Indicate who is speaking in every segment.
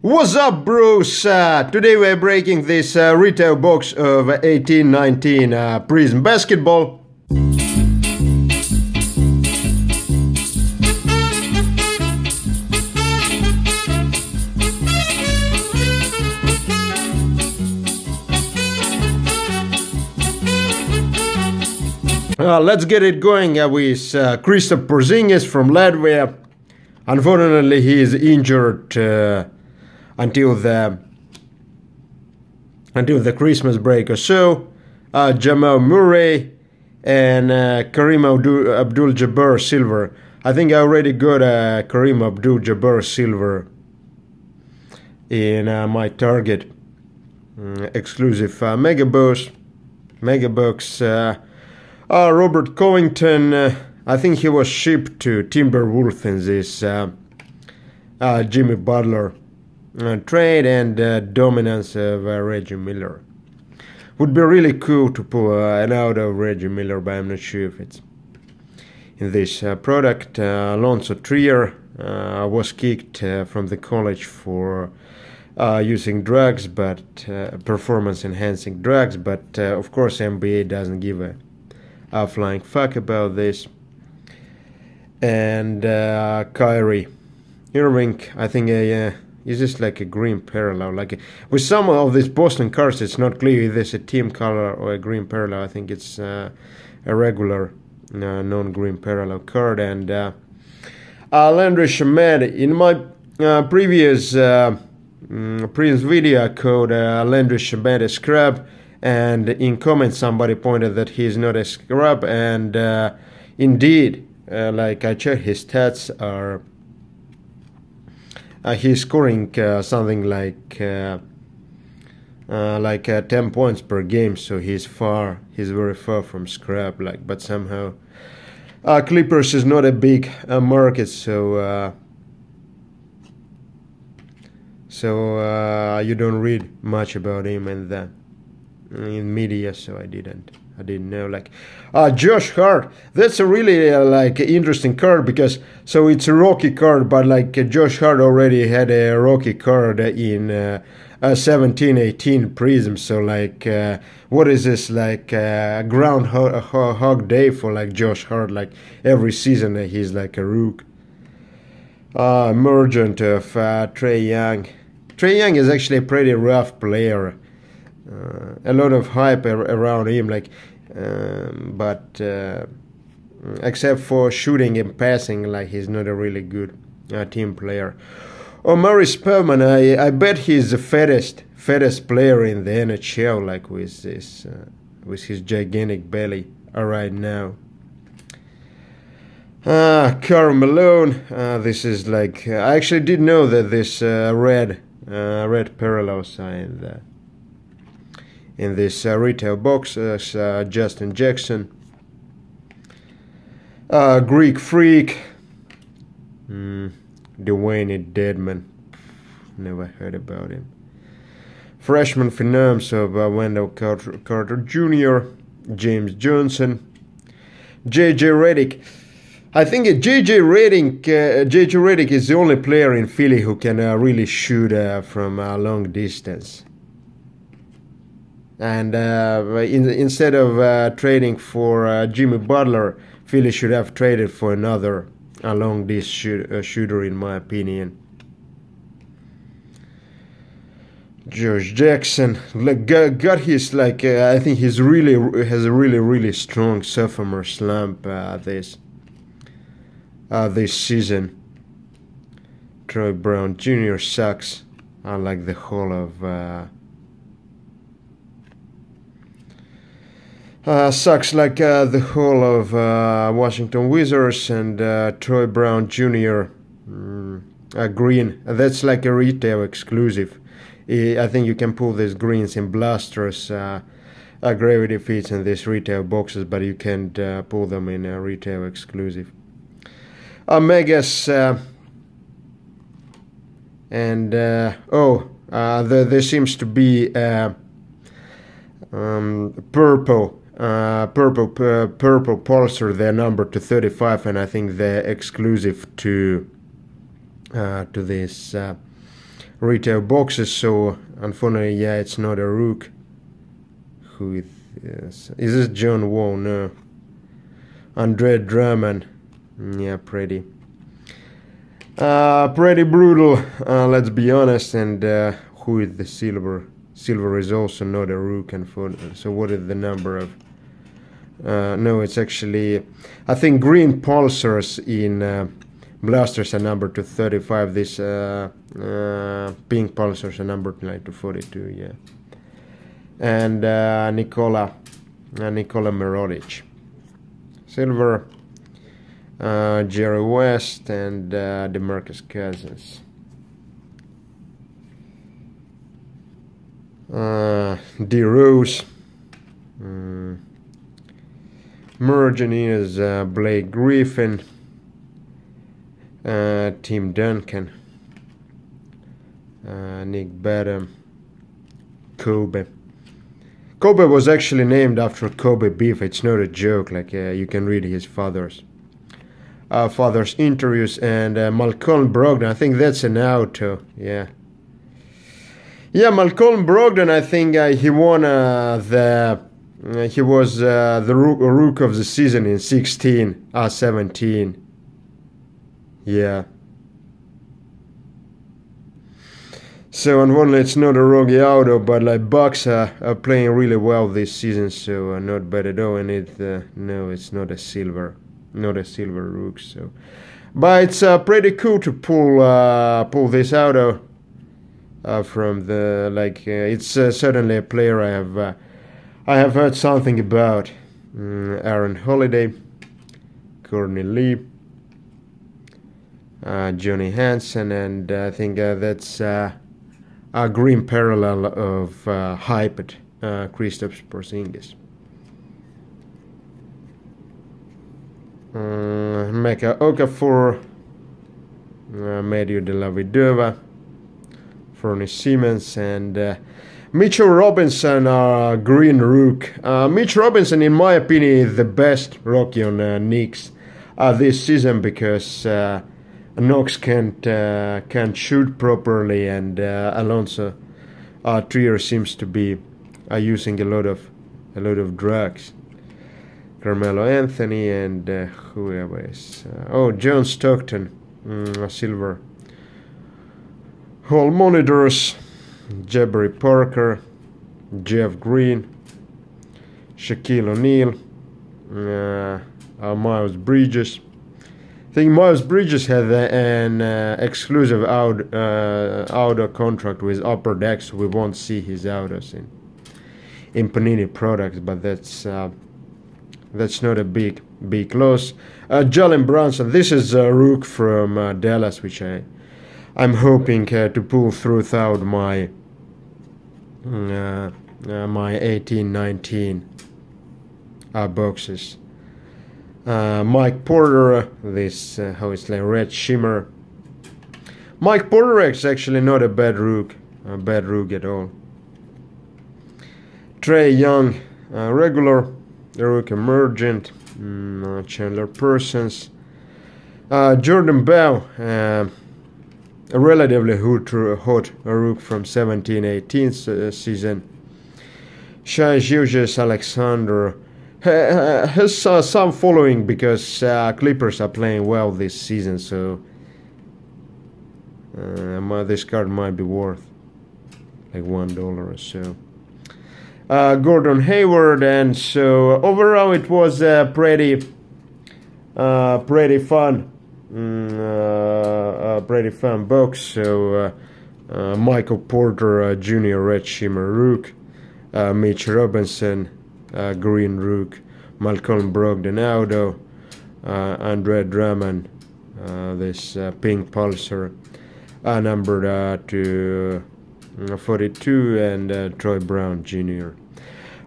Speaker 1: What's up, bros? Today we're breaking this retail box of 1819 Prizm Basketball. Let's get it going with Kristaps Porzingis from Latvia. Unfortunately, he is injured until the Christmas break or so. Jamal Murray and Kareem Abdul-Jabbar silver. I think I already got Kareem Abdul-Jabbar silver in my Target exclusive mega box. Robert Covington, I think he was shipped to Timberwolves in this Jimmy Butler trade, and dominance of Reggie Miller. Would be really cool to pull an out of Reggie Miller, but I'm not sure if it's in this product. Alonzo Trier was kicked from the college for using drugs, but performance-enhancing drugs. But of course, NBA doesn't give a flying fuck about this. And Kyrie Irving, I think is just like a green parallel. Like with some of these Boston cards, it's not clear if there's a team color or a green parallel. I think it's a regular non-green parallel card. And Landry Shamet, in my previous video, I called Landry Shamet a scrub, and in comments somebody pointed that he's not a scrub, and indeed, like I checked, his stats are. He's scoring something like 10 points per game, so he's very far from scrap. Like, but somehow, Clippers is not a big market, so you don't read much about him in media. So I didn't know. Like Josh Hart, that's a really like interesting card, because so it's a rookie card, but like Josh Hart already had a rookie card in 17-18 Prizm. So like what is this, like groundhog day for like Josh Hart? Like every season he's like a rook. Emergent of Trae Young. Trae Young is actually a pretty rough player. A lot of hype around him, like, but except for shooting and passing, like he's not a really good team player. Omari Spellman, I bet he's the fattest player in the NHL, like with his gigantic belly right now. Karl Malone, this is like, I actually did know that this red parallels are in this retail box. Justin Jackson, Greek Freak, Dwayne Dedman, never heard about him. Freshman Phenoms of Wendell Carter Jr., James Johnson, JJ Redick. I think JJ Redick is the only player in Philly who can really shoot from a long distance. And instead of trading for Jimmy Butler, Philly should have traded for another long distance shooter, in my opinion. George Jackson, like, got his, like, I think he's really has a really strong sophomore slump this season. Troy Brown Jr. sucks, unlike the whole of. Sucks like the whole of Washington Wizards, and Troy Brown Jr. Green. That's like a retail exclusive. I think you can pull these greens in blasters, gravity feeds, and these retail boxes, but you can't pull them in a retail exclusive. Megas and there seems to be purple pulsar, their number to 35, and I think they're exclusive to this retail boxes, so unfortunately, yeah, it's not a Rook. Who is this John Wall? No. Andre Drummond. Yeah, pretty brutal, let's be honest. And who is the silver? Silver is also not a Rook. So what is the number of? No, it's actually, I think green pulsars in blasters are numbered to 35. This pink pulsars are numbered to 42. Yeah. And Nikola Mirotic. Silver, Jerry West, and DeMarcus Cousins. D. Rose. Merging is Blake Griffin, Tim Duncan, Nick Batum, Kobe. Kobe was actually named after Kobe beef. It's not a joke. Like you can read his father's interviews. And Malcolm Brogdon. I think that's an auto. Yeah. Yeah, Malcolm Brogdon. I think he won he was the Rook of the season in 17. Yeah. So unfortunately, it's not a Rogue auto, but like Bucks are playing really well this season, so not bad at all. And no, it's not a silver Rook. So, but it's pretty cool to pull this auto from the it's certainly a player I have heard something about. Aaron Holiday, Courtney Lee, Johnny Hansen, and I think that's a green parallel of hyped Kristaps Porzingis. Mecca Okafor, Medio de la Vedova, Fernie Simmons, and Mitchell Robinson, green Rook. Mitch Robinson, in my opinion, is the best rookie on Knicks this season because Knox can't shoot properly, and Alonso Trier seems to be using a lot of drugs. Carmelo Anthony and whoever is John Stockton, silver. Hall monitors. Jabari Parker, Jeff Green, Shaquille O'Neal, Miles Bridges. I think Miles Bridges had an exclusive auto contract with Upper Deck, so we won't see his autos in Panini products, but that's not a big loss. Jalen Brunson, this is a Rook from Dallas, which I'm hoping to pull throughout my 18-19 boxes. Mike Porter, this how it's like red shimmer. Mike Porter is actually not a bad Rook at all. Trey Young, regular Rook emergent. Chandler Parsons, Jordan Bell, a relatively hot Rook from 17-18 season. Shai Gilgeous-Alexander has some following because Clippers are playing well this season, so this card might be worth like $1 or so. Gordon Hayward, and so overall it was pretty fun. Pretty fun box. So Michael Porter Jr. Red Shimmer Rook, Mitch Robinson Green Rook, Malcolm Brogdon auto, Andre Drummond this pink pulsar numbered to 42, and Troy Brown Jr.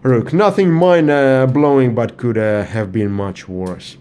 Speaker 1: Rook. Nothing mind blowing, but could have been much worse.